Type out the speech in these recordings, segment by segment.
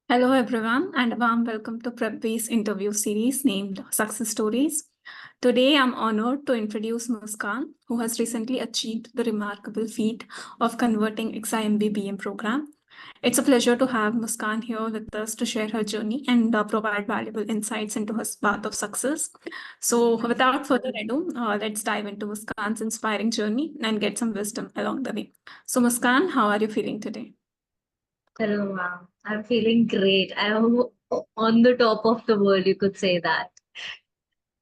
Hello, everyone, and a warm welcome to PrepBase interview series named Success Stories. Today, I'm honored to introduce Muskan, who has recently achieved the remarkable feat of converting XIMB program. It's a pleasure to have Muskan here with us to share her journey and provide valuable insights into her path of success. So, without further ado, let's dive into Muskan's inspiring journey and get some wisdom along the way. So, Muskan, how are you feeling today? Hello, ma'am. I'm feeling great. I am on the top of the world, you could say that.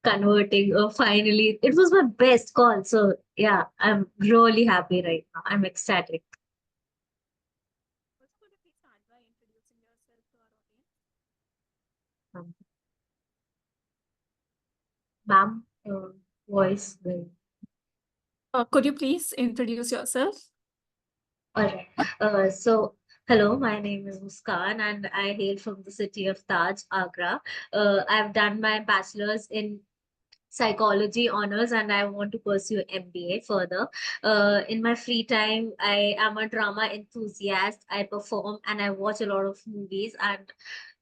Converting, finally, it was my best call. So, yeah, I'm really happy right now. I'm ecstatic. Also, could you please start by introducing yourself to our audience? Um, Ma'am, voice. Could you please introduce yourself? All right. Hello, my name is Muskan and I hail from the city of Taj, Agra. I've done my bachelor's in psychology honors and I want to pursue MBA further. In my free time, I am a drama enthusiast. I perform and I watch a lot of movies. And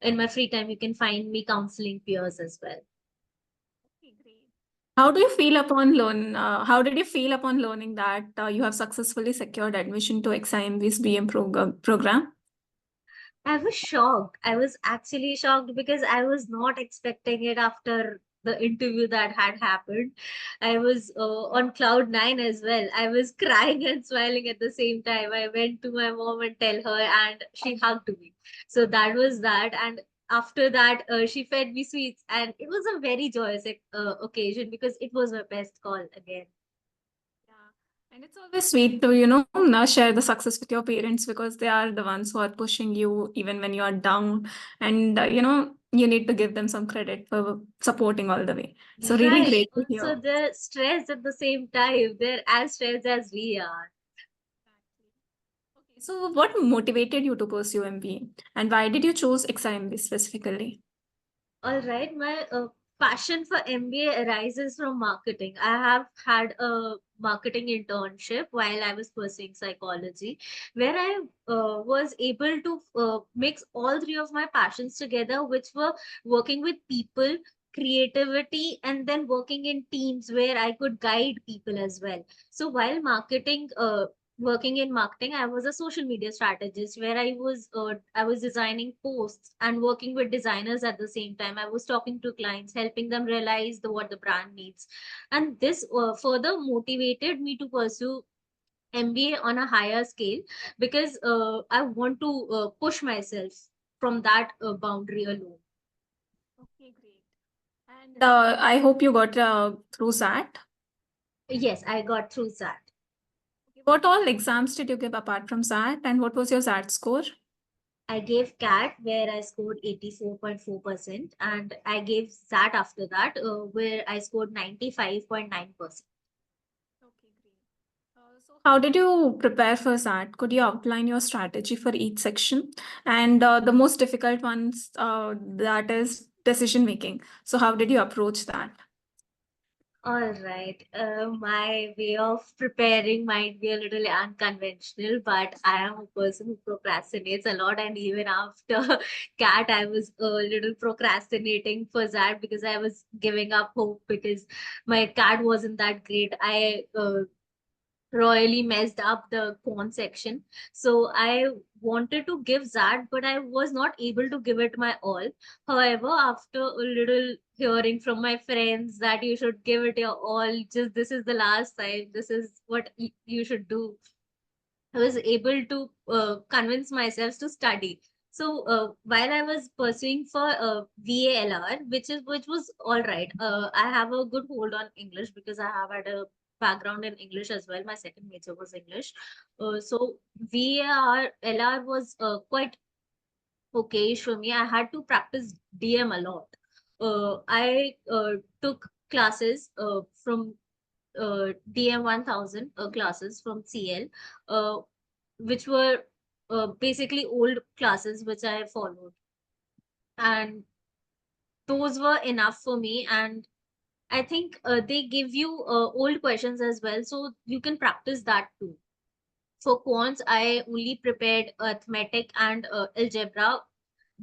in my free time, you can find me counseling peers as well. Okay, great. How do you feel upon learn? How did you feel upon learning that you have successfully secured admission to XIMB's program? I was shocked. I was actually shocked because I was not expecting it after the interview that had happened. I was on cloud nine as well. I was crying and smiling at the same time. I went to my mom and tell her, and she hugged me. So that was that. And after that, she fed me sweets, and it was a very joyous occasion because it was my best call again. Yeah, and it's always sweet to now share the success with your parents because they are the ones who are pushing you even when you are down, and you need to give them some credit for supporting all the way. So really Right. great to hear. Also, they're stressed at the same time. They're as stressed as we are. Okay, so what motivated you to pursue MBA, and why did you choose XIMB specifically? All right, my passion for MBA arises from marketing. I have had a marketing internship while I was pursuing psychology, where I was able to mix all three of my passions together, which were working with people, creativity, and then working in teams where I could guide people as well. So while working in marketing, I was a social media strategist where I was designing posts and working with designers at the same time. I was talking to clients, helping them realize what the brand needs, and this further motivated me to pursue MBA on a higher scale because I want to push myself from that boundary alone. Okay, great. And I hope you got through that. Yes, I got through that. What all exams did you give apart from SAT, and what was your SAT score? I gave CAT where I scored 84.4%, and I gave SAT after that where I scored 95.9%. Okay, great. So, how did you prepare for SAT? Could you outline your strategy for each section? And the most difficult ones, that is decision making. So, how did you approach that? All right. My way of preparing might be a little unconventional, but I am a person who procrastinates a lot. And even after CAT, I was a little procrastinating for that because I was giving up hope because my CAT wasn't that great. I royally messed up the corn section. So I wanted to give that, but I was not able to give it my all. However, after a little hearing from my friends that you should give it your all, just this is the last time, this is what you should do. I was able to convince myself to study. So while I was pursuing for VALR, which was all right, I have a good hold on English because I have had a background in English as well. My second major was English. So VALR was quite okay for me. I had to practice DM a lot. I took classes from DM 1000 classes from CL, which were basically old classes which I followed. And those were enough for me. And I think they give you old questions as well. So you can practice that too. For quants, I only prepared arithmetic and algebra.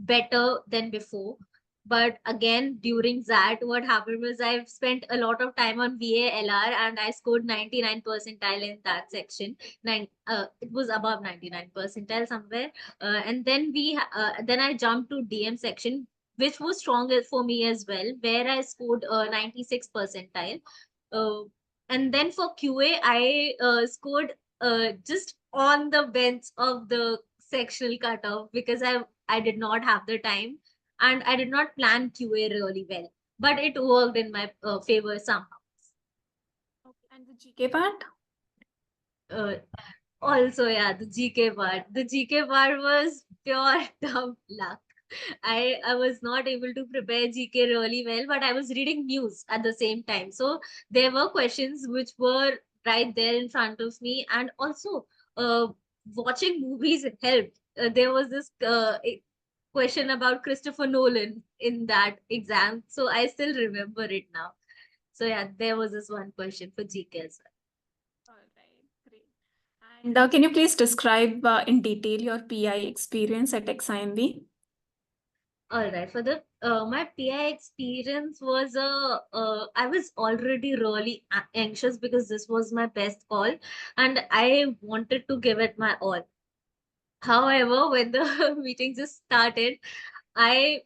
better than before. But again, during that, what happened was I've spent a lot of time on VALR and I scored 99 percentile in that section. It was above 99 percentile somewhere. And then then I jumped to DM section, which was stronger for me as well, where I scored 96 percentile. Uh, and then for QA, I scored just on the bench of the sectional cutoff because I did not have the time and I did not plan QA really well, but it worked in my favor somehow. Okay. And the GK part? Also, yeah, the GK part. The GK part was pure dumb luck. I was not able to prepare GK really well, but I was reading news at the same time. So there were questions which were right there in front of me, and also uh, watching movies helped. There was this question about Christopher Nolan in that exam, so I still remember it now. So yeah, there was this one question for GK as well. All right, great. And can you please describe in detail your PI experience at XIMB? All right. For the my PI experience was I was already really anxious because this was my best call, and I wanted to give it my all. However, when the meeting just started, I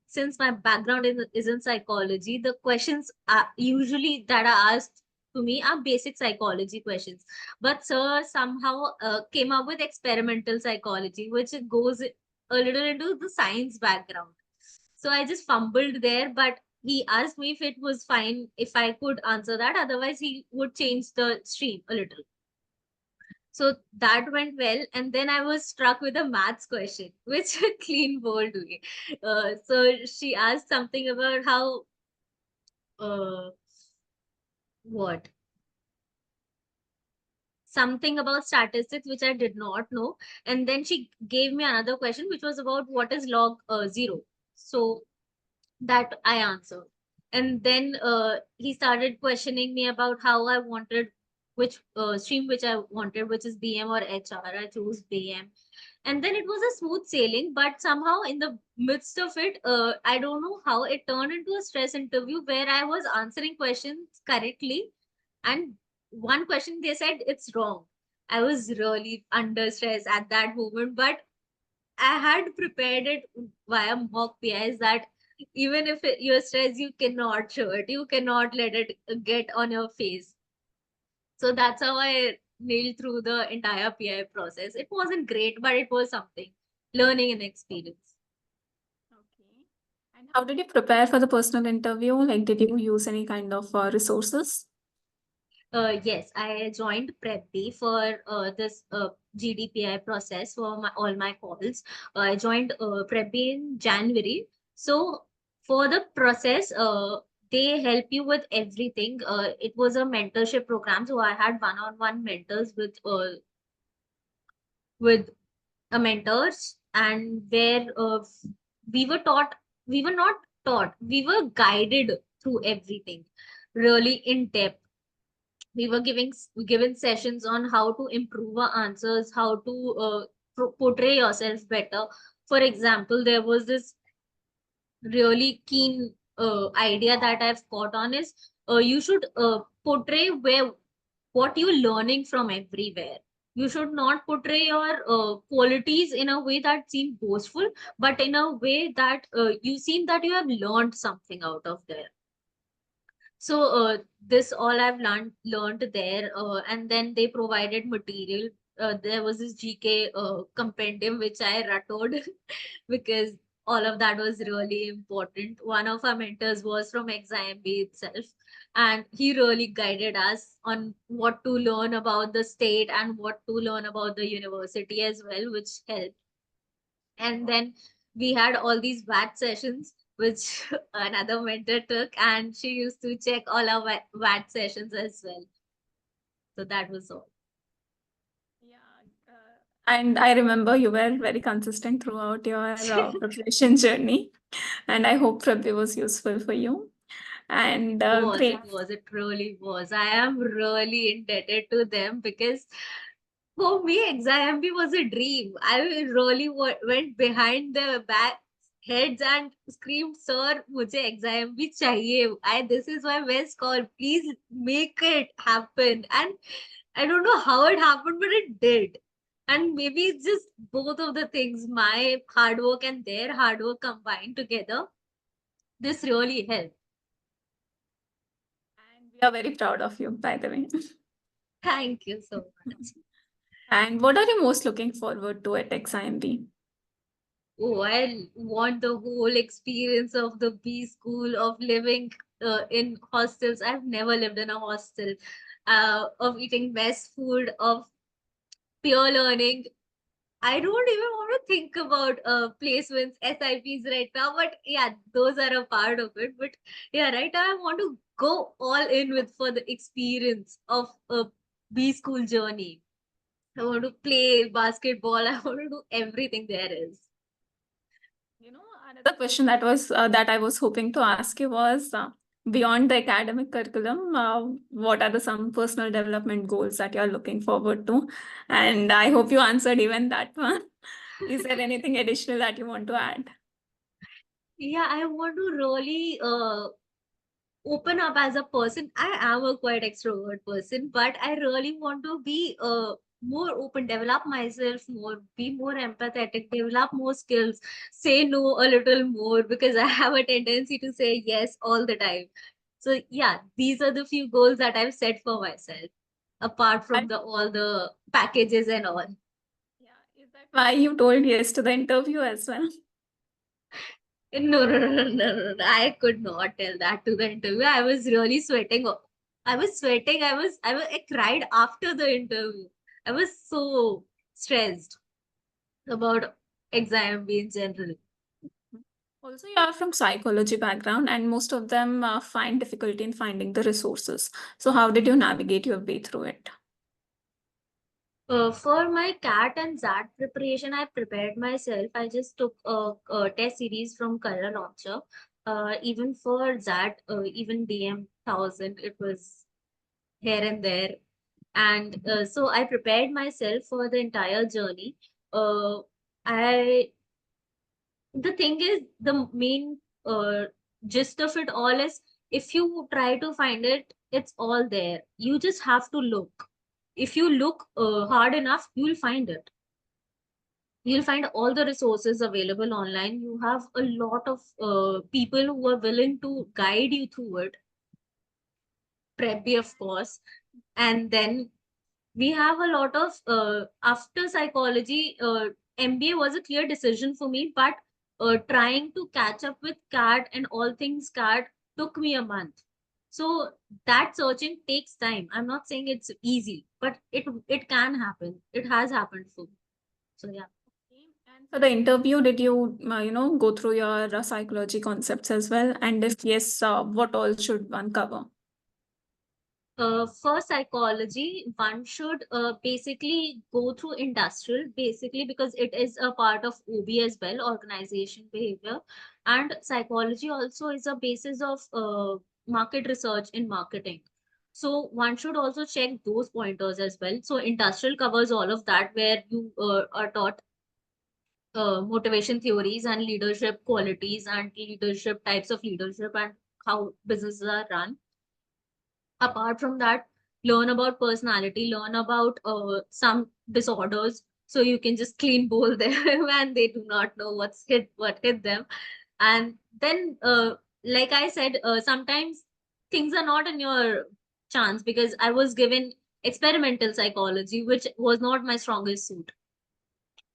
since my background is in psychology, the questions are usually that are asked to me are basic psychology questions. But sir somehow came up with experimental psychology, which goes a little into the science background. So I just fumbled there, but he asked me if it was fine if I could answer that. Otherwise, he would change the stream a little. So that went well. And then I was struck with a maths question, which clean bowled me. So she asked something about how, uh, what? Something about statistics, which I did not know. And then she gave me another question, which was about what is log 0. So that I answered. And then he started questioning me about how I wanted which stream which I wanted, which is BM or HR. I chose BM. And then it was a smooth sailing, but somehow in the midst of it, I don't know how it turned into a stress interview where I was answering questions correctly. And one question they said it's wrong. I was really under stress at that moment, but I had prepared it via mock PIs that even if you're stressed, you cannot show it. You cannot let it get on your face. So that's how I nailed through the entire PI process. It wasn't great, but it was something. Learning and experience. Okay. And how did you prepare for the personal interview? Like, did you use any kind of resources? Yes, I joined PrepB for this GDPI process for all my calls. I joined PrepB in January. So for the process, they help you with everything. It was a mentorship program, so I had one-on-one mentors with a mentors, and where we were taught, we were not taught, we were guided through everything, really in depth. We were given sessions on how to improve our answers, how to portray yourself better. For example, there was this really keen idea that I've caught on is you should portray what you're learning from everywhere. You should not portray your qualities in a way that seems boastful, but in a way that you seem that you have learned something out of there. So this all I've learned there, and then they provided material. There was this GK compendium which I rattled because all of that was really important. One of our mentors was from XIMB itself, and he really guided us on what to learn about the state and what to learn about the university as well, which helped. And then we had all these VAT sessions, which another mentor took, and she used to check all our VAT sessions as well. So that was all. Yeah. And I remember you were very consistent throughout your preparation journey. And I hope Prabhi was useful for you. And great. It really was. I am really indebted to them because For me, XIMB was a dream. I really went behind the back heads and screamed, "Sir, मुझे XIMB चाहिए. This is my best call. Please make it happen." And I don't know how it happened, but it did. And maybe it's just both of the things, my hard work and their hard work combined together. This really helped. And we are very proud of you, by the way. Thank you so much. And what are you most looking forward to at XIMB? Oh, I want the whole experience of the B school, of living in hostels. I've never lived in a hostel, of eating best food, of peer learning. I don't even want to think about placements, SIPs right now, but yeah, those are a part of it. But yeah, right now I want to go all in with for the experience of a B school journey. I want to play basketball. I want to do everything there is. You know, another question that I was hoping to ask you was beyond the academic curriculum, what are the some personal development goals that you are looking forward to? And I hope you answered even that one. Is there anything additional that you want to add? Yeah, I want to really open up as a person. I am a quite extrovert person, but I really want to be more open, develop myself more, be more empathetic, develop more skills, say no a little more because I have a tendency to say yes all the time. So yeah, these are the few goals that I've set for myself, apart from And the all the packages and all. yeah, is that why you told yes to the interview as well? No, no, no, no, no, no, no. I could not tell that to the interview. I was really sweating. I was sweating. I cried after the interview. I was so stressed about exam in general. Also, you are from psychology background, and most of them find difficulty in finding the resources. So, how did you navigate your way through it? For my CAT and ZAT preparation, I prepared myself. I just took a test series from Color Launcher. Even for ZAT, even DM 1000, it was here and there. And so I prepared myself for the entire journey. Uh, I the thing is the main gist of it all is if you try to find it, it's all there. You just have to look. If you look hard enough, you'll find it. You'll find all the resources available online. You have a lot of people who are willing to guide you through it. Preppy, of course. And then we have a lot of after psychology, MBA was a clear decision for me, but trying to catch up with CAT and all things CAT took me a month. So that searching takes time. I'm not saying it's easy, but it can happen. It has happened for me. So yeah. And for the interview, did you, go through your psychology concepts as well? And if yes, what all should one cover? For psychology, one should basically go through industrial, basically because it is a part of OB as well, organization behavior. And psychology also is a basis of market research in marketing. So one should also check those pointers as well. So industrial covers all of that, where you are taught motivation theories and leadership qualities and leadership types of leadership and how businesses are run. Apart from that, learn about personality, learn about some disorders, so you can just clean bowl them and they do not know what hit them. And then like I said, sometimes things are not in your chance, because I was given experimental psychology, which was not my strongest suit.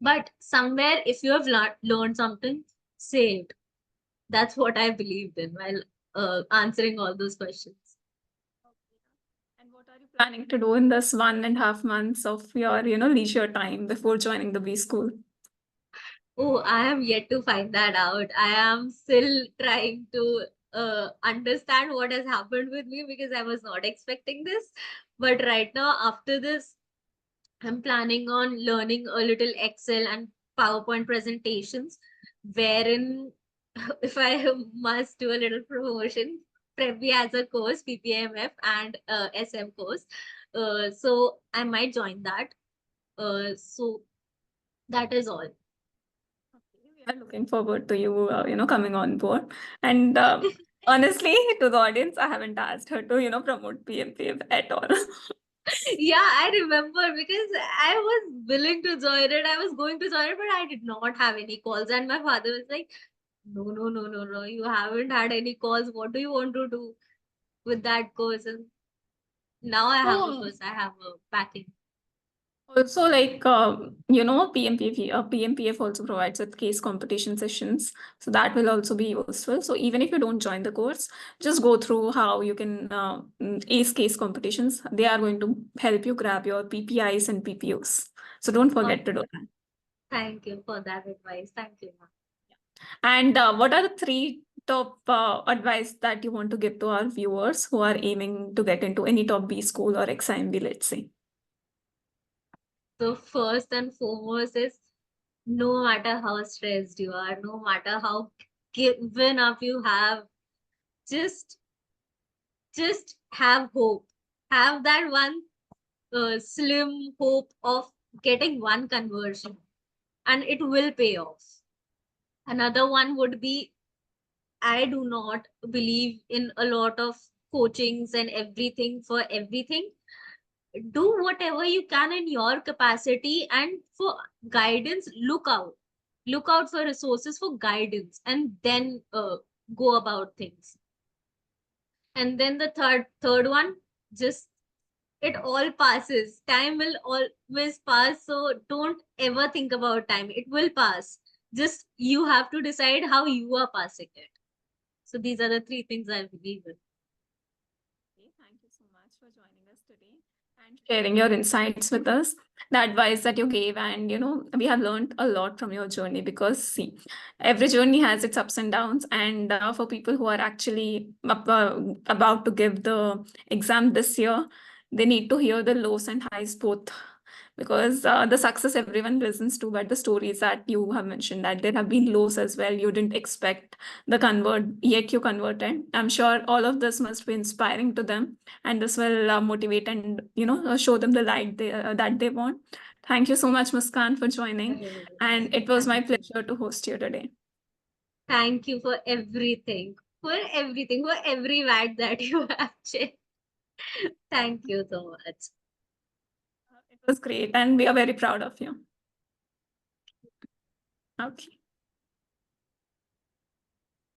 But somewhere, if you have learned something, say it. That's what I believed in while answering all those questions. And what are you planning to do in this 1.5 months of your, leisure time before joining the B school? Oh, I am yet to find that out. I am still trying to understand what has happened with me, because I was not expecting this. But right now, after this, I'm planning on learning a little Excel and PowerPoint presentations, wherein, if I must do a little promotion, Preppy as a course, PPMF and SM course. So I might join that. So that is all. We are looking forward to you, coming on board. And honestly, to the audience, I haven't asked her to, promote PMPF at all. Yeah, I remember because I was willing to join it. I was going to join it, but I did not have any calls. And my father was like, no, no, no, no, no. You haven't had any calls. What do you want to do with that course? And now I have a So, course. I have a backing. also, like, PMPF also provides with case competition sessions. So that will also be useful. So even if you don't join the course, just go through how you can ace case competitions. They are going to help you grab your PPIs and PPOs. So don't forget to do that. Thank you for that advice. Thank you, ma'am. And what are the three top advice that you want to give to our viewers who are aiming to get into any top B school or XIMB, let's say? So first and foremost is no matter how stressed you are, no matter how given up you have, just have hope. Have that one slim hope of getting one conversion, and it will pay off. Another one would be, I do not believe in a lot of coachings and everything for everything. Do whatever you can in your capacity, and for guidance, look out for resources for guidance, and then go about things. And then the third one, just it all passes. Time will always pass, so don't ever think about time. It will pass. Just you have to decide how you are passing it. So these are the three things I believe in. Thank you so much for joining us today and sharing your insights with us, the advice that you gave. And, we have learned a lot from your journey because, see, every journey has its ups and downs. And for people who are actually about to give the exam this year, they need to hear the lows and highs both, because the success everyone listens to, but the stories that you have mentioned, that there have been lows as well. You didn't expect the convert, yet you converted. I'm sure all of this must be inspiring to them, and this will motivate and show them the light that they want. Thank you so much, Muskan, for joining, and it was my pleasure to host you today. Thank you for everything, for every word that you have shared. Thank you so much. It was great, and we are very proud of you. Okay.